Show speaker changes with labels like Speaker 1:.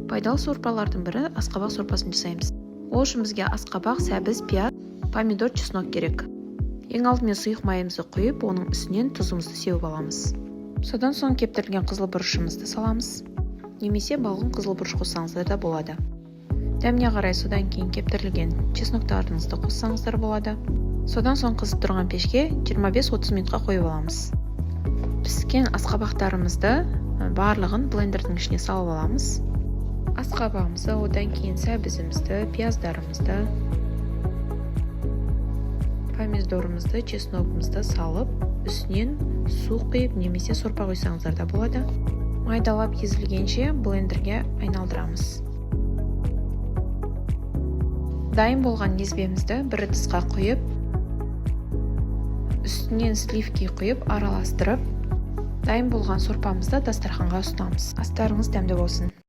Speaker 1: Пайдалы сорпалардың бірі асқабақ сорпасын жасаймыз. Ол үшін бізге асқабақ, сәбіз, пияз, помидор, чеснок керек. Ең алдымен сұйық майымызды құйып, оның үстінен тұзымызды сеуіп аламыз. Содан соң кептірілген қызыл бұрышымызды саламыз. Немесе балғын қызыл бұрыш қоссаңыздар да болады. Дәміне қарай содан кейін кептірілген чесноктарыңызды қоссаңыздар болады. Содан соң қызып тұрған пешке 25-30 минутқа қойып аламыз. Піскен асқабақтарымызды барлығын блендердің ішіне салып аламыз. Асқабағымызды, одан кейін сәбізімізді, пияздарымызды, помидорымызды, чесногымызды салып, үстінен су құйып немесе сорпа құйсаңыздар да болады. Майдалап езілгенше блендерге айналдырамыз. Дайын болған езбемізді бір ыдысқа құйып, үстінен сливки құйып, араластырып, дайын болған сорпамызды дастарханға ұсынамыз. Астарыңыз дәмді болсын.